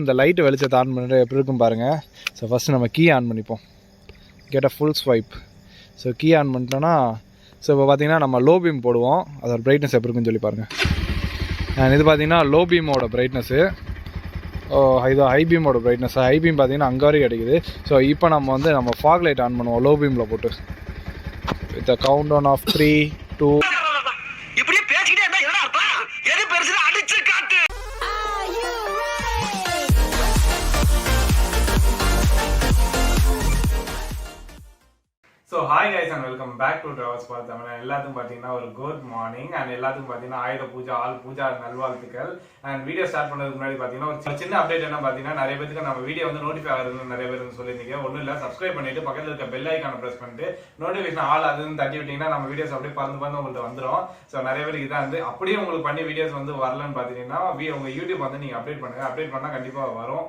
இந்த லைட்டு வெளிச்சத்தை ஆன் பண்ணிட்டு எப்படி இருக்கும் பாருங்கள். ஸோ ஃபஸ்ட்டு நம்ம கீ ஆன் பண்ணிப்போம். கேட்டால் full swipe. So key on பண்ணிட்டோன்னா ஸோ இப்போ பார்த்தீங்கன்னா நம்ம லோ பீம் போடுவோம். அதோட பிரைட்னஸ் எப்படி இருக்குன்னு சொல்லி பாருங்கள். அண்ட் இது பார்த்தீங்கன்னா லோ பீமோட பிரைட்னஸ்ஸு. இது ஹை பீமோட பிரைட்னஸ். ஹை பீம் பார்த்தீங்கன்னா அங்கே வரைக்கும் கிடைக்குது. ஸோ இப்போ நம்ம ஃபாக் லைட் ஆன் பண்ணுவோம் லோ பீமில் போட்டு. With countdown of 3, 2. So hi guys and welcome back to Travelspot. எல்லாத்துக்கும் பார்த்தீங்கன்னா ஒரு குட் மார்னிங் அண்ட் எல்லாத்துக்கும் பார்த்தீங்கன்னா ஆயுத பூஜா பூஜா நல்வாழ்த்துக்கள். அண்ட் வீடியோ ஸ்டார்ட் பண்ணதுக்கு முன்னாடி பார்த்தீங்கன்னா ஒரு சின்ன அப்டேட் என்ன பார்த்தீங்கன்னா நிறைய பேருக்கு நம்ம வீடியோ வந்து நோட்டிஃபை ஆகுதுன்னு நிறைய பேர் சொல்லியிருந்தீங்க. ஒன்றும் இல்லை, சப்ஸ்கிரைப் பண்ணிட்டு பக்கத்தில் இருக்க பெல் ஐக்கான ப்ரெஸ் பண்ணிட்டு நோட்டிஃபிகேஷன் ஆல் அதுன்னு தட்டி விட்டீங்கன்னா நம்ம வீடியோஸ் அப்படியே பறந்து உங்களுக்கு வந்துடும். ஸோ நிறைய பேருக்கு இதான் வந்து அப்படியே உங்களுக்கு பண்ணி வீடியோஸ் வந்து வரலன்னு பார்த்தீங்கன்னா உங்க யூடியூப் வந்து நீங்கள் அப்டேட் பண்ணுங்க. அப்டேட் பண்ணால் கண்டிப்பாக வரும்.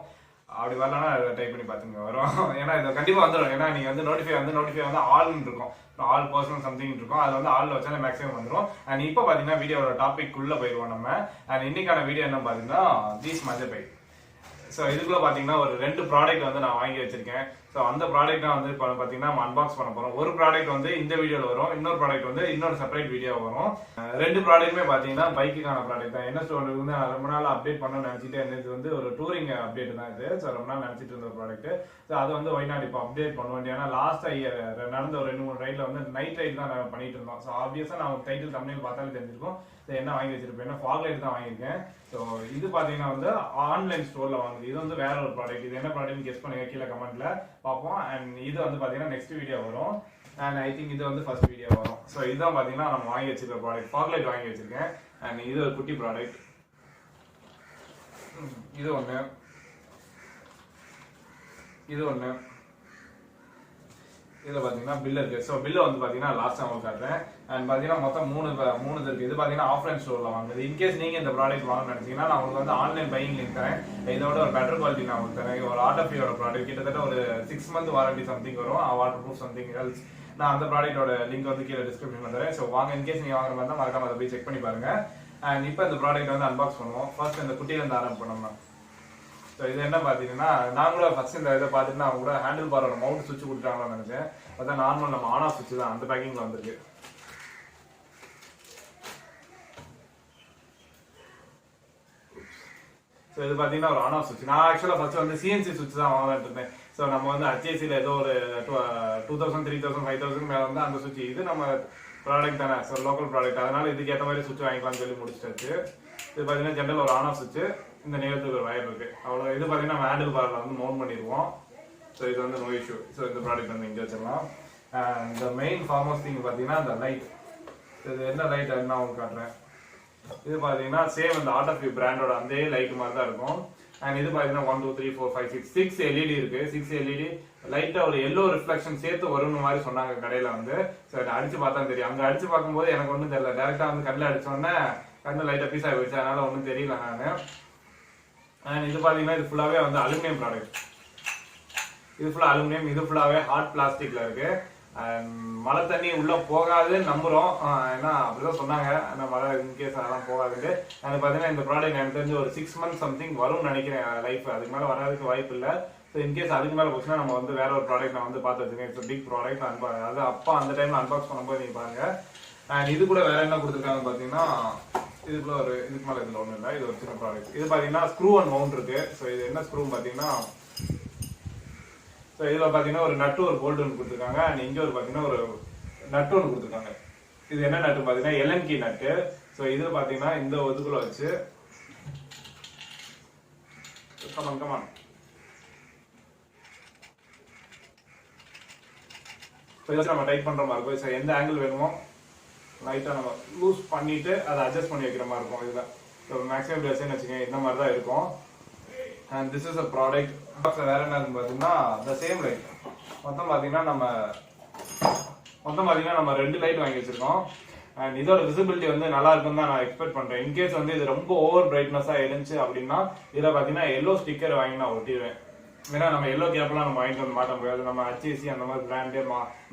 அப்படி வரலன்னா டைப் பண்ணி பார்த்துங்க வரும். ஏன்னா இது கண்டிப்பாக வந்துடும். ஏன்னா நீங்கள் வந்து நோட்டிஃபை வந்து ஆல்னு இருக்கும், ஆல் பர்சனல் சம்திங் இருக்கும். அதில் வந்து ஆல் வச்சாலே மேக்ஸிமம் வந்துடும். அண்ட் இப்போ பார்த்தீங்கன்னா வீடியோட டாபிக் உள்ள போயிடுவோம் நம்ம. அண்ட் இன்னைக்கான வீடியோ என்ன பார்த்தீங்கன்னா தீஸ் மஞ்சள் பை. ஸோ இதுக்குள்ள பார்த்தீங்கன்னா ஒரு 2 ப்ராடக்ட் வந்து நான் வாங்கி வச்சிருக்கேன். ஸோ அந்த ப்ராடக்ட் வந்து இப்போ பார்த்தீங்கன்னா நம்ம அன்பாக்ஸ் பண்ண போகிறோம். ஒரு ப்ராடக்ட் வந்து இந்த வீடியோவில் வரும், இன்னொரு ப்ராடக்ட் வந்து இன்னொரு செப்பரேட் வீடியோ வரும். 2 ப்ராடக்ட்டுமே பார்த்தீங்கன்னா பைக்குக்கான ப்ராடக்ட் தான். ns200 வந்து நான் ரொம்ப நாள் அப்டேட் பண்ணணும்னு நினச்சிட்டு இது வந்து ஒரு டூரிங் அப்டேட் தான் இது. ஸோ ரொம்ப நாள் நினச்சிட்டு இருந்த ப்ராடக்ட். ஸோ அது வந்து ஒய்நாட் இப்போ அப்டேட் பண்ண வேண்டிய. ஏன்னா லாஸ்ட் இயர் நடந்த ஒரு 2-3 ரைடில் வந்து நைட் ரைட் தான் நான் பண்ணிட்டு இருந்தோம். ஸோ ஆப்வியஸாக நான் டைட்டில் தமிழ் பார்த்தாலே தெரிஞ்சிருக்கும் என்ன வாங்கி வச்சிருப்பேன். ஃபாக் லைட் தான் வாங்கியிருக்கேன். ஸோ இது பார்த்தீங்கன்னா வந்து ஆன்லைன் ஸ்டோரில் வாங்குது. இது வந்து வேற ஒரு ப்ராடக்ட். இது என்ன ப்ராடக்ட்னு கெஸ் பண்ணுங்க கீழே கமெண்ட்ல பார்ப்போம். அண்ட் இது வந்து பார்த்தீங்கன்னா நெக்ஸ்ட் வீடியோ வரும். அண்ட் ஐ திங்க் இது வந்து ஃபர்ஸ்ட் வீடியோ வரும். ஸோ இதுதான் பார்த்தீங்கன்னா நம்ம வாங்கி வச்சிருக்க ப்ராடக்ட். ஃபாக் லைட் வாங்கி வச்சிருக்கேன். அண்ட் இது ஒரு குட்டி ப்ராடக்ட். இது ஒன்று, இது ஒன்று. இதில் பார்த்தீங்கன்னா பில் இருக்கு. ஸோ பில்லை வந்து பார்த்தீங்கன்னா லாஸ்ட் உங்களுக்கு காட்டுறேன். அண்ட் பார்த்தீங்கன்னா மொத்தம் 3 இருக்கு. இது பார்த்தீங்கன்னா ஆஃப்லைன் ஸ்டோரில் வாங்குது. இன்கேஸ் நீங்கள் இந்த ப்ராடக்ட் வாங்க நினைச்சீங்கன்னா நான் உங்களுக்கு வந்து ஆன்லைன் பையிங் லிங்க் தரேன். இதோட ஒரு பெட்டர் குவாலிட்டி நான் உங்களுக்கு தரேன். ஒரு ஆட்டோஃபியோட ப்ராடக்ட் கிட்டத்தட்ட ஒரு 6 மந்த் வாரண்டி சம்திங் வரும். Water proof something else. நான் அந்த ப்ராடக்டோட லிங்க் வந்து கீழே டிஸ்கிரிப்ஷன் தரேன். ஸோ வாங்க, இன்கேஸ் நீங்கள் வாங்குற மாதிரி தான் மறக்காம அதை போய் செக் பண்ணி பாருங்க. அண்ட் இப்போ இந்த ப்ராடக்ட் வந்து அன்பாக்ஸ் பண்ணுவோம். ஃபர்ஸ்ட் இந்த குட்டியிலேருந்து ஆரம்பம் பண்ணோம்னா ஸோ இது என்ன பார்த்தீங்கன்னா நான் கூட ஃபர்ஸ்ட் இந்த இதை பார்த்துட்டு அவங்க கூட ஹேண்டில் பாரோட மவுண்ட் சுவிட்ச் கொடுத்துட்டாங்கன்னு நினைச்சேன். அதான் நார்மல் நம்ம ஆன் ஆஃப் சுவிட்ச் தான் அந்த பேக்கிங்ல வந்திருக்கு. ஸோ இது பார்த்தீங்கன்னா ஒரு ஆன் ஆஃப் சுவிட்ச். நான் ஆக்சுவலாக ஃபர்ஸ்ட் வந்து சிஎன்சி சுவிட்ச் தான் வாங்கலான்னு இருந்தேன். ஸோ நம்ம வந்து HACல ஏதோ ஒரு 2000, 3000, 5000 மேலே வந்து அந்த சுவிட்ச். இது நம்ம ப்ராடக்ட் தானே, ஸோ லோக்கல் ப்ராடக்ட், அதனால இதுக்கு ஏற்ற மாதிரி சுவிட்ச் வாங்கிக்கலாம்னு சொல்லி முடிச்சிட்டாச்சு. இது பார்த்தீங்கன்னா ஜென்ரல் ஒரு ஆன் ஆஃப் சுவிட்ச். இந்த நேரத்துக்கு ஒரு வயர் இருக்கு, அவ்வளோ. இது பார்த்தீங்கன்னா நம்ம ஹேண்டில் பார்ல வந்து மவுண்ட் பண்ணிடுவோம். ஸோ இது வந்து நோ இஷ்யூ. ஸோ இந்த ப்ராடக்ட் வந்து இங்கே வச்சிடலாம். இந்த மெயின் ஃபார்மோஸ் திங் பார்த்தீங்கன்னா இந்த லைட். இது என்ன லைட் என்ன உங்களுக்கு காட்டுறேன். இது பார்த்தீங்கன்னா சேம் இந்த ஆட்டோஃபியூ பிராண்டோட அந்த லைட் மாதிரி தான் இருக்கும். அண்ட் இது பார்த்தீங்கன்னா 1 2 3 4 5 6 LED இருக்கு. 6 LED லைட்டா ஒரு எல்லோ ரிஃப்ளெக்ஷன் சேர்த்து வரும்னு மாதிரி சொன்னாங்க கடையில வந்து. ஸோ அடிச்சு பார்த்தா தெரியும். அங்கே அடிச்சு பார்க்கும்போது எனக்கு ஒன்றும் தெரியல. டேரக்டா வந்து கண்ணில் அடிச்சோடனே கண்ணு லைட்டா பீஸ் ஆகி போயிடுச்சு, அதனால ஒன்றும் தெரியல நான். அண்ட் இது பார்த்தீங்கன்னா இது ஃபுல்லாகவே வந்து அலுமினியம் ப்ராடக்ட். இது ஃபுல்லாக அலுமினியம். இது ஃபுல்லாகவே ஹார்ட் பிளாஸ்டிக்ல இருக்கு. அண்ட் மழை தண்ணி உள்ள போகாதுன்னு நம்புறோம். ஏன்னா அப்படிதான் சொன்னாங்க. ஆனால் மழை இன்கேஸ் அதெல்லாம் போகாதுன்னு. அது பார்த்தீங்கன்னா இந்த ப்ராடக்ட் எனக்கு தெரிஞ்சு ஒரு 6 மந்த்ஸ் சம்திங் வரும்னு நினைக்கிறேன் லைஃப். அதுக்கு மேலே வராதுக்கு வாய்ப்பு இல்லை. ஸோ இன்கேஸ் அதுக்கு மேலே போச்சுன்னா நம்ம வந்து வேற ஒரு ப்ராடக்ட் நான் வந்து பார்த்து வச்சிருக்கேன். It's big product. அது அப்பா அந்த டைம்ல அன்பாக்ஸ் பண்ணும்போது நீங்க பாருங்க. அண்ட் இது கூட வேற என்ன கொடுத்துருக்காங்க பார்த்தீங்கன்னா இதுக்குள்ள ஒரு இதுக்கு மேலே இதில் ஒன்றும் இல்லை. இது ஒரு சின்ன ப்ராடக்ட். இது பார்த்தீங்கன்னா ஸ்க்ரூ அண்ட் மவுண்ட் இருக்கு. ஸோ இது என்ன ஸ்க்ரூ பார்த்தீங்கன்னா ஸோ இதில் பார்த்தீங்கன்னா ஒரு நட்டு ஒரு போல்ட் ஒன்று கொடுத்துருக்காங்க. அண்ட் இங்கே ஒரு பார்த்தீங்கன்னா ஒரு நட்டு ஒன்று கொடுத்துருக்காங்க. இது என்ன நட்டு பார்த்தீங்கன்னா எலன்கி நட்டு. ஸோ இதில் பார்த்தீங்கன்னா இந்த இதுக்குள்ள வச்சு கமான் ஸோ இதை நம்ம டைட் பண்ணுற மாதிரி இருக்கும். ஸோ எந்த ஆங்கிள் வேணுமோ லைட்டாக நம்ம லூஸ் பண்ணிட்டு அதை அட்ஜஸ்ட் பண்ணி வைக்கிற மாதிரி இருக்கும். இதுதான் ஸோ மேக்ஸிமம் ட்ரெஸ்ன்னு வச்சுக்கோங்க, இந்த மாதிரி தான் இருக்கும். And this is a product. வேற என்ன பார்த்தீங்கன்னா த சேம் லைட். மொத்தம் பார்த்தீங்கன்னா நம்ம 2 லைட் வாங்கி வச்சிருக்கோம். அண்ட் இதோட விசிபிலிட்டி வந்து நல்லா இருக்குன்னு தான் நான் எக்ஸ்பெக்ட் பண்றேன். இன்கேஸ் வந்து இது ரொம்ப ஓவர் பிரைட்னஸா இருந்துச்சு அப்படின்னா இதில் பார்த்தீங்கன்னா எல்லோ ஸ்டிக்கர் வாங்கி நான் ஒட்டிடுவேன். ஏன்னா நம்ம எல்லோ கேப்லாம் நம்ம வாங்கிட்டு வந்து மாட்ட முடியாது. நம்ம HAC அந்த மாதிரி பிராண்டே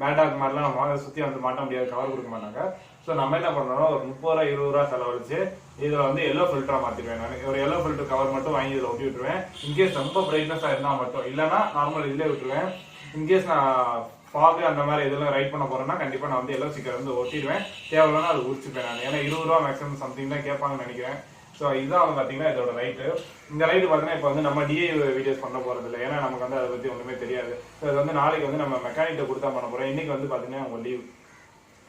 மேடாக் மாதிரிலாம் நம்ம சுற்றி வந்து மாட்ட முடியாது, கவர் கொடுக்க மாட்டாங்க. ஸோ நம்ம என்ன பண்ணுறோம்னா ஒரு 30 ரூபா 20 ரூபா செலவழிச்சு இதில் வந்து எல்லோ ஃபில்டராக மாற்றிடுவேன். நான் ஒரு எல்லோ ஃபில்டர் கவர் மட்டும் வாங்கி இதில் ஒட்டி விட்டுருவேன். இன்கேஸ் ரொம்ப பிரைட்னஸாக இருந்தால் மட்டும், இல்லைனா நார்மல் இதிலே விட்டுருவேன். இன்கேஸ் நான் ஃபாக் அந்த மாதிரி இதெல்லாம் ரைட் பண்ண போகிறேன்னா கண்டிப்பாக நான் வந்து எல்லோ ஸ்டிக்கர் வந்து ஒட்டிடுவேன். தேவையில்லைன்னா அது உரிச்சுப்பேன் நான். ஏன்னா 20 ரூபா மேக்ஸிமம் சம்திங் தான் கேட்பாங்கன்னு நினைக்கிறேன். ஸோ இதுதான் வந்து பார்த்தீங்கன்னா இதோட லைட்டு. இந்த லைட்டு பார்த்தீங்கன்னா இப்போ வந்து நம்ம டிஐ வீடியோஸ் பண்ண போகிறது இல்லை, ஏன்னா நமக்கு வந்து அதை பற்றி ஒன்றுமே தெரியாது. ஸோ இது வந்து நாளைக்கு வந்து நம்ம மெக்கானிக்கிட்ட கொடுத்தா பண்ண போகிறோம். இன்றைக்கி வந்து பார்த்தீங்கன்னா அவங்க லீவ்.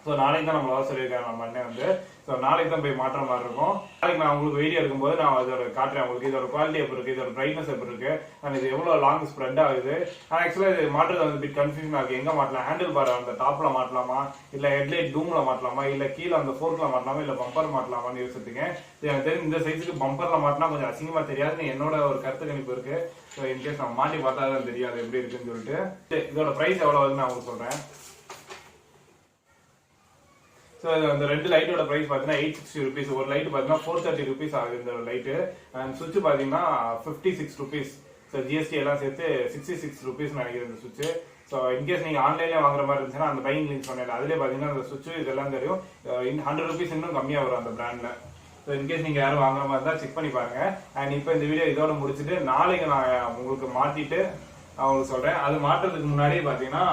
ஸோ நாளைக்கு தான் நம்மளால சொல்லியிருக்காங்க நம்ம அண்ணன் வந்து. ஸோ நாளைக்கு தான் போய் மாற்ற மாதிரி இருக்கும். நாளைக்கு நான் உங்களுக்கு வீடியோ எடுக்கும்போது நான் அதோட காட்டுறேன் உங்களுக்கு, இதோட குவாலிட்டி எப்படி இருக்குது, இதோட பிரைட்னஸ் எப்படி இருக்குது, அண்ட் இது எவ்வளோ லாங் ஸ்ப்ரெட் ஆகுது. ஆனால் ஆக்சுவலாக இது மாட்டுறது வந்து பிட் கன்ஃபியூஷன் ஆகுது. எங்கே மாட்டலாம், ஹேண்டில் பார் அந்த டாப்பில் மாட்டலாமா, இல்லை ஹெட்லைட் டூமில் மாட்டலாமா, இல்லை கீழே அந்த ஃபோர்க்கில் மாட்டலாமா, இல்லை பம்பர் மாட்டலாமான்னு யோசிச்சுருக்கேன். எனக்கு தெரிஞ்சு இந்த சைஸுக்கு பம்பரில் மாட்டினா கொஞ்சம் அசிங்கமாக தெரியாதுன்னு என்னோட ஒரு கருத்து கணிப்பு இருக்குது. ஸோ இன்கேஸ் நம்ம மாட்டி பார்த்தா தான் தெரியாது எப்படி இருக்குன்னு சொல்லிட்டு. இதோட ப்ரைஸ் எவ்வளோ வருதுன்னு நான் உங்களுக்கு சொல்கிறேன். ஸோ அந்த ரெண்டு லைட்டோட ப்ரைஸ் பார்த்தீங்கன்னா 860 rupees. ஒரு லைட் பார்த்தீங்கன்னா 430 rupees ஆகுது இந்த லைட்டு. அண்ட் சுவிட்ச் பார்த்தீங்கன்னா 56 rupees. ஸோ ஜிஎஸ்டி எல்லாம் சேர்த்து 66 rupees நினைக்கிறேன் இந்த சுவிட்ச். ஸோ இன்கேஸ் நீங்கள் ஆன்லைன்லேயே வாங்குற மாதிரி இருந்துச்சுன்னா அந்த பையிங் லிங்க் சொன்னேன், அதிலே பார்த்தீங்கன்னா அந்த சுவிட்ச் இதெல்லாம் தெரியும். 100 rupees இன்னும் கம்மியாக வரும் அந்த பிராண்டில். ஸோ இன்கேஸ் நீங்கள் யாரும் வாங்குற மாதிரி இருந்தால் செக் பண்ணி பாருங்க. அண்ட் இப்போ இந்த வீடியோ இதோட முடிச்சுட்டு நாளைக்கு நான் உங்களுக்கு மாற்றிட்டு உங்களுக்கு சொல்கிறேன். அது மாட்டுறதுக்கு முன்னாடியே பார்த்தீங்கன்னா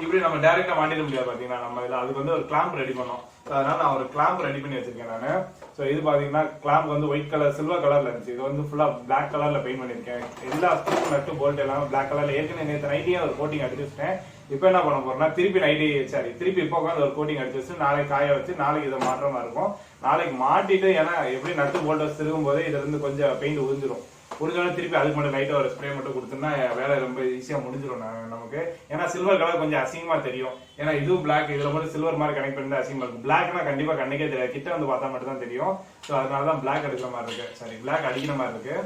இப்படி நம்ம டைரக்டா மாட்டிட முடியாது. பாத்தீங்கன்னா நம்ம இதுல அதுக்கு வந்து ஒரு கிளாம்ப் ரெடி பண்ணோம். அதனால நான் ஒரு கிளாம்ப் ரெடி பண்ணி வச்சிருக்கேன் நானு. ஸோ இது பாத்தீங்கன்னா கிளாம்ப் வந்து ஒயிட் கலர் சில்வர் கலர்ல இருந்துச்சு. இது வந்து ஃபுல்லா பிளாக் கலர்ல பெயிண்ட் பண்ணிருக்கேன். எல்லா ஸ்க்ரூ நட்டு போல்ட் எல்லாமே பிளாக் கலர்ல. ஏற்கனவே நேற்று நைட்டியே ஒரு கோட்டிங் அடிச்சு வச்சிட்டேன். இப்போ என்ன பண்ண போறோம்னா திருப்பி இப்போ உட்காந்து ஒரு கோட்டிங் அடிச்சு வச்சு நாளைக்கு காய வச்சு நாளைக்கு இதை மாற்ற மாதிரி இருக்கும். நாளைக்கு மாட்டிட்டு, ஏன்னா எப்படி நட்டு போல்ட் வச்சு திருக்கும் போதே இதுல இருந்து கொஞ்சம் பெயிண்ட் உறிஞ்சிரும். முடிஞ்சோடனே திருப்பி அதுக்கு மட்டும் லைட்டா ஒரு ஸ்ப்ரே மட்டும் கொடுத்தோம்னா வேலை ரொம்ப ஈஸியா முடிஞ்சிடும் நமக்கு. ஏன்னா சில்வர் கலர் கொஞ்சம் அசிங்கமா தெரியும். ஏன்னா இதுவும் பிளாக், இதுல மட்டும் சில்வர் மாதிரி கனெக்ட் பண்ணி அசிங்கமா இருக்கும். பிளாக்னா கண்டிப்பா கண்ணுக்கே தெரியாது, கிட்ட வந்து பார்த்தா மட்டும் தான் தெரியும். ஸோ அதனாலதான் பிளாக் எடுக்கிற மாதிரி இருக்கு, சாரி பிளாக் அடிக்கிற மாதிரி இருக்கு.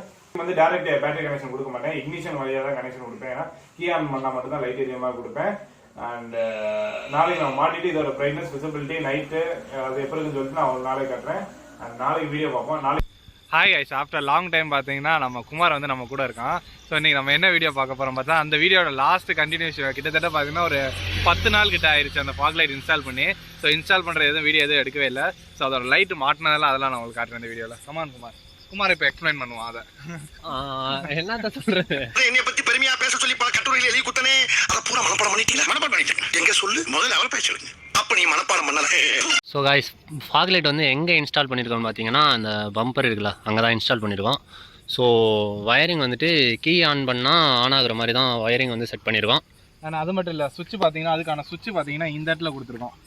வந்து டைரக்ட் பேட்டரி கனெக்ஷன் கொடுக்க மாட்டேன், இக்னிஷன் வழியா தான் கனெக்ஷன் கொடுப்பேன். ஏன்னா கீ ஆன் பண்ணா மட்டும் தான் லைட் எரிய மாதிரி கொடுப்பேன். அண்ட் நாளைக்கு நான் மாட்டிட்டு இதோட பிரைட்னஸ் விசிபிலிட்டி நைட்டு அது எப்படி இருக்குன்னு சொல்லிட்டு நான் ஒரு நாளைக்கு காட்டுறேன். அண்ட் நாளைக்கு வீடியோ பார்ப்போம். நாளைக்கு hi guys, after long time பார்த்தீங்கன்னா நம்ம குமார் வந்து நம்ம கூட இருக்கான். ஸோ இன்றைக்கி நம்ம என்ன வீடியோ பார்க்க போகிறோம் பார்த்தா, அந்த வீடியோட லாஸ்ட் கண்டினியூஷன் கிட்டத்தட்ட பார்த்தீங்கன்னா ஒரு 10 நாள் கிட்ட ஆயிடுச்சு அந்த ஃபாக் லைட் இன்ஸ்டால் பண்ணி. ஸோ இன்ஸ்டால் பண்ணுற எதுவும் வீடியோ எதுவும் எடுக்கவே இல்லை. ஸோ அதோட லைட் மாட்டினதெல்லாம் அதெல்லாம் நான் உங்களுக்கு காட்டுறேன் இந்த வீடியோவில். கமான் குமார் இப்போ எக்ஸ்பிளைன் பண்ணுவான் அதை. என்னத்த சொல்றது, என்னைய பத்தி பெருமையா பேச சொல்லி பல கட்டுரையில எழுதி குத்தனே, அதை பூரா மனப்பாடம் பண்ணிட்டீங்களா? மனப்பாடம் பண்ணிட்டேன். எங்க சொல்லு, முதல்ல அவர் பேசுறீங்க, அப்ப நீ மனப்பாடம் பண்ணல. ஸோ காய்ஸ், ஃபாக் லைட் வந்து எங்கே இன்ஸ்டால் பண்ணியிருக்கோம்னு பார்த்தீங்கன்னா அந்த பம்பர் இருக்குல்ல, அங்கே தான் இன்ஸ்டால் பண்ணியிருக்கோம். ஸோ வயரிங் வந்துட்டு கீ ஆன் பண்ணால் ஆன் ஆகுற மாதிரி தான் வயரிங் வந்து செட் பண்ணியிருக்கோம். ஆனால் அது மட்டும் இல்லை, சுவிட்ச் பார்த்தீங்கன்னா அதுக்கான சுவிட்ச் பார்த்தீங்கன்னா இந்த இடத்துல கொடுத்துருக்கோம்.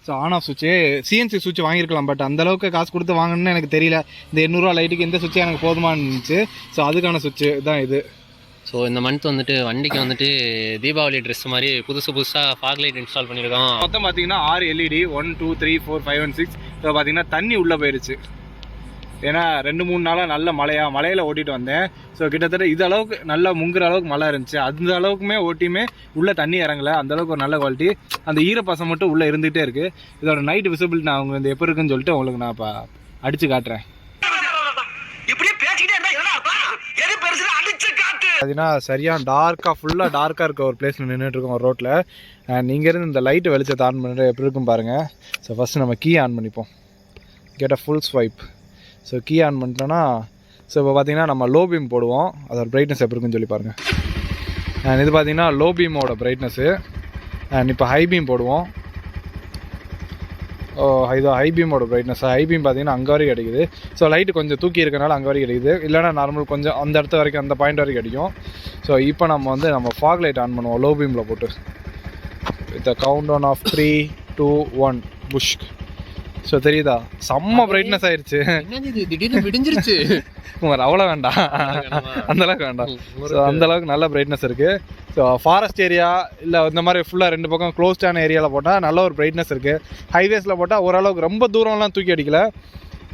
ஸோ ஆன் ஆஃப் சுவிட்சு சிஎன்சி சுவிட்ச் வாங்கியிருக்கலாம், பட் அந்தளவுக்கு காசு கொடுத்து வாங்கணும்னு எனக்கு தெரியல. இந்த 800 ரூபா லைட்டுக்கு இந்த சுவிட்ச் எனக்கு போதுமானு இருந்துச்சு. ஸோ அதுக்கான சுவிட்சு தான் இது. ஸோ இந்த மந்த் வந்துட்டு வண்டிக்கு வந்துட்டு தீபாவளி ட்ரெஸ் மாதிரி புதுசாக ஃபாக் லைட் இன்ஸ்டால் பண்ணியிருக்கோம். மொத்தம் பார்த்தீங்கன்னா 6 LED 1 2 3 4 5 and 6. ஸோ பார்த்தீங்கன்னா தண்ணி உள்ளே போயிடுச்சு. ஏன்னா 2-3 நாளாக நல்ல மழையில் ஓட்டிகிட்டு வந்தேன். ஸோ கிட்டத்தட்ட இது அளவுக்கு நல்லா முங்குற அளவுக்கு மழை இருந்துச்சு. அந்த அளவுக்குமே ஓட்டியுமே உள்ளே தண்ணி இறங்கலை. அந்தளவுக்கு ஒரு நல்ல குவாலிட்டி. அந்த ஈரப்பசம் மட்டும் உள்ளே இருந்துகிட்டே இருக்குது. இதோட நைட் விசிபிலிட்டி நான் அவங்க எப்படி இருக்குன்னு சொல்லிட்டு உங்களுக்கு நான் இப்போ அடித்து காட்டுறேன். பார்த்தீங்கன்னா சரியாக ஃபுல்லாக டார்க்காக இருக்க ஒரு பிளேஸில் நின்றுட்டுருக்கோம் ஒரு ரோட்டில். நீங்கள் இருந்து இந்த லைட்டு வெளிச்சத்தை ஆன் பண்ணுறது எப்படி இருக்கும் பாருங்கள். ஸோ ஃபஸ்ட்டு நம்ம கீ ஆன் பண்ணிப்போம். கேட்ட full swipe. So key on பண்ணிட்டோன்னா, ஸோ இப்போ பார்த்தீங்கன்னா நம்ம லோ பீம் போடுவோம், அதோட பிரைட்னஸ் எப்படி இருக்குன்னு சொல்லி பாருங்கள். அண்ட் இது பார்த்தீங்கன்னா லோ பீமோட பிரைட்னஸ்ஸு. அண்ட் இப்போ ஹை பீம் போடுவோம். இது ஹை பீமோட பிரைட்னஸ். ஹை பீம் பார்த்தீங்கன்னா அங்கே வரைக்கும் கிடைக்குது. ஸோ லைட்டு கொஞ்சம் தூக்கி இருக்கனால அங்கே வரைக்கும் கிடைக்குது, இல்லைனா நார்மல் கொஞ்சம் அந்த இடத்த வரைக்கும் அந்த பாயிண்ட் வரைக்கும் கிடைக்கும். ஸோ இப்போ நம்ம ஃபாக் லைட் ஆன் பண்ணுவோம் லோ பீமில் போட்டு. With countdown of 3 2 1 push. So தெரியுதா, செம்ம பிரைட்னஸ் ஆயிடுச்சு. திடீர்னு விடிஞ்சிருச்சு. அவ்வளோ வேண்டாம், அந்தளவுக்கு வேண்டாம். ஸோ அந்தளவுக்கு நல்ல பிரைட்னஸ் இருக்குது. ஸோ ஃபாரஸ்ட் ஏரியா இல்லை இந்த மாதிரி ஃபுல்லாக 2 பக்கம் க்ளோஸ்டான ஏரியாவில் போட்டால் நல்ல ஒரு பிரைட்னஸ் இருக்குது. ஹைவேஸில் போட்டால் ஓரளவுக்கு ரொம்ப தூரம்லாம் தூக்கி அடிக்கல.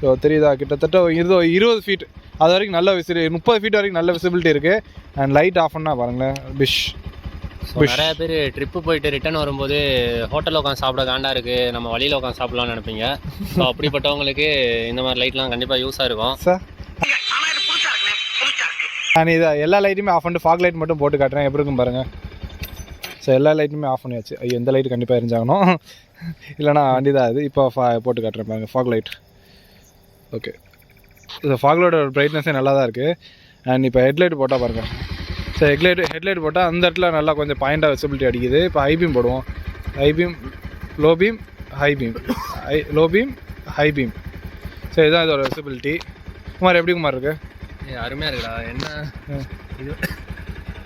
ஸோ தெரியுதா, கிட்டத்தட்ட 20 ஃபீட் அது வரைக்கும் நல்ல 30 ஃபீட் வரைக்கும் நல்ல விசிபிலிட்டி இருக்குது. அண்ட் லைட் ஆஃப் பண்ணால் பாருங்களேன், பிஷ். நிறைய பேர் ட்ரிப்பு போயிட்டு ரிட்டர்ன் வரும்போது ஹோட்டலில் உட்காந்து சாப்பிட காண்டா இருக்குது, நம்ம வழியில் உட்காந்து சாப்பிடலாம்னு நினைப்பீங்க. ஸோ அப்படிப்பட்டவங்களுக்கு இந்த மாதிரி லைட்லாம் கண்டிப்பாக யூஸாக இருக்கும் சார். நான் இதை எல்லா லைட்டுமே ஆஃப் பண்ணிட்டு ஃபாக் லைட் மட்டும் போட்டு காட்டுறேன் எப்படி இருக்கும் பாருங்கள். ஸோ எல்லா லைட்டுமே ஆஃப் பண்ணியாச்சு. ஐயோ, எந்த லைட்டு கண்டிப்பாக எரிஞ்சாகணும், இல்லைனா வண்டி தான் இது. இப்போ போட்டு காட்டுறேன் பாருங்கள் ஃபாக் லைட். ஓகே, இது ஃபாக்லைட்டோட பிரைட்னஸே நல்லா தான் இருக்குது. அண்ட் இப்போ ஹெட்லைட் போட்டால் பாருங்கள். ஸோ ஹெட்லைட் போட்டால் அந்த இடத்துல நல்லா கொஞ்சம் பாயிண்டாக விசிபிலிட்டி அடிக்குது. இப்போ ஹைபீம் போடுவோம். High beam, low beam, high beam, low beam, high beam. So இதுதான் இதோட விசிபிலிட்டி. குமார் எப்படி குமார் இருக்குது? அருமையாக இருக்குடா. என்ன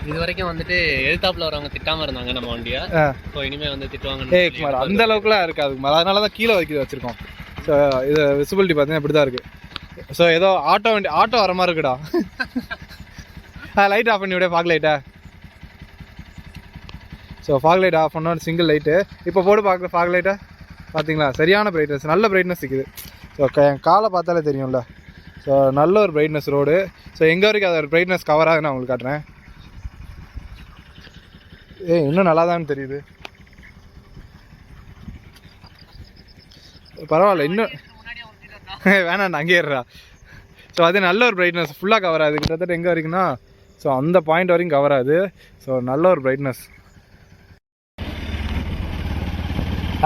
இது வரைக்கும் வந்துட்டு எழுத்தாப்புல வரவங்க திட்டாமல் இருந்தாங்க நம்ம வண்டியை. ஸோ இனிமேல் வந்து திட்டுவாங்க. குமார் அந்த அளவுக்குலாம் இருக்காது குமார், அதனால தான் கீழே வச்சுருக்கோம். ஸோ இது விசிபிலிட்டி பார்த்தீங்கன்னா இப்படி தான் இருக்குது. ஸோ ஏதோ ஆட்டோ வர மாதிரி இருக்குடா. லைட் ஆஃப் பண்ணி விட ஃபாக் லைட்டை. ஸோ ஃபாக் லைட் ஆஃப் பண்ண சிங்கிள் லைட்டு. இப்போ போட்டு பார்க்குற ஃபாக் லைட்டை பார்த்தீங்களா, சரியான பிரைட்னஸ், நல்ல பிரைட்னஸ் இருக்குது. ஸோ என் காலை பார்த்தாலே தெரியும்ல. ஸோ நல்ல ஒரு பிரைட்னஸ் ரோடு. ஸோ எங்கே வரைக்கும் அதோட பிரைட்னஸ் கவர் ஆகுது நான் உங்களுக்கு காட்டுறேன். இன்னும் நல்லா தான் தெரியுது. பரவாயில்ல, இன்னும் வேணாண்டா அங்கே ஏறுறா. ஸோ அது நல்ல ஒரு பிரைட்னஸ், ஃபுல்லாக கவர் ஆகுது. கிட்டத்தட்ட எங்கே வரைக்கும்னா ஸோ அந்த பாயிண்ட் வரைக்கும் கவர் ஆகுது. ஸோ நல்ல ஒரு பிரைட்னஸ்.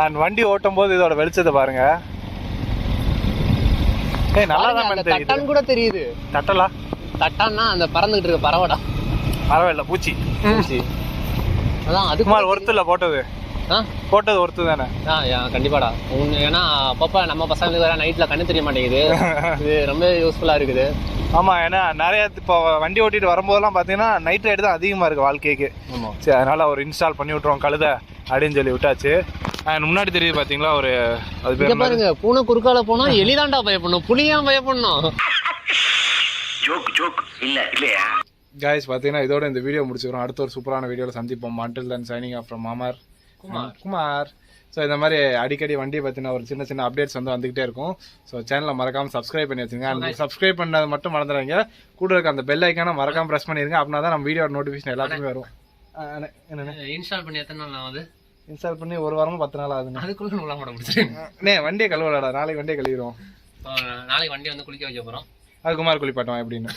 அண்ட் வண்டி ஓட்டும் போது இதோட வெளிச்சத்தை பாருங்க. நல்லா தான் தெரியுது. கூட தெரியுது. தட்டலா தட்டான்னா அந்த பறந்துகிட்டு இருக்க பறவைடா. பரவாயில்ல, பூச்சி. அதான் அதுக்கு மாதிரி ஒருத்தர் போட்டது ஒருத்தர் தானே. கண்டிப்பாடா. ஏன்னா அப்பப்போ நம்ம பசங்களுக்கு வேற நைட்டில் கண்ணு தெரிய மாட்டேங்குது. இது ரொம்ப யூஸ்ஃபுல்லாக இருக்குது. ஆமாம், ஏன்னா நிறைய இப்போ வண்டி ஓட்டிட்டு வரும்போதெல்லாம் பார்த்தீங்கன்னா நைட் ரைடு தான் அதிகமாக இருக்குது வாழ்க்கைக்கு. சரி, அதனால் ஒரு இன்ஸ்டால் பண்ணி விட்ருவோம் கழுதை அப்படின்னு சொல்லி விட்டாச்சு. அண்ட் முன்னாடி தெரியுது பார்த்தீங்களா ஒரு அது பேர் பாருங்க, பூனை குறுக்கால போனால் எளிதாண்டா பயப்படணும், புளியான் பயப்படணும். இல்லையா guys, பார்த்தீங்கன்னா இதோட இந்த வீடியோ முடிச்சுக்கிறோம். அடுத்த ஒரு சூப்பரான வீடியோவில் சந்திப்போம். until then signing off from Kumar. So இந்த மாதிரி அடிக்கடி வண்டியை பற்றின ஒரு சின்ன சின்ன அப்டேட்ஸ் வந்து வந்துகிட்டே இருக்கும். ஸோ சேனலை மறக்காமல் சப்ஸ்கிரைப் பண்ணி வச்சுங்க. அந்த சப்ஸ்கிரைப் பண்ணது மட்டும் மறந்துடுங்க. கூட இருக்க அந்த பெல் ஐக்கான மறக்காமல் ப்ரெஸ் பண்ணிடுங்க. அப்படின்னா தான் நம்ம வீடியோ நோட்டிஃபிகேஷன் எல்லாத்துக்குமே வரும். என்னென்ன இன்ஸ்டால் பண்ணி எத்தனை நாள் ஆகுது? இன்ஸ்டால் பண்ணி ஒரு வாரமும் 10 நாள் ஆகுதுண்ணே. அதுக்குள்ளே நல்லா மாட முடிச்சிருக்கேன். வண்டியை கழுவலாடா, நாளைக்கு வண்டியை கழுவிடுவோம். நாளைக்கு வண்டியை வந்து குளிக்க வைக்க போகிறோம். அது குமார் குளிப்பாட்டோம் எப்படின்னு.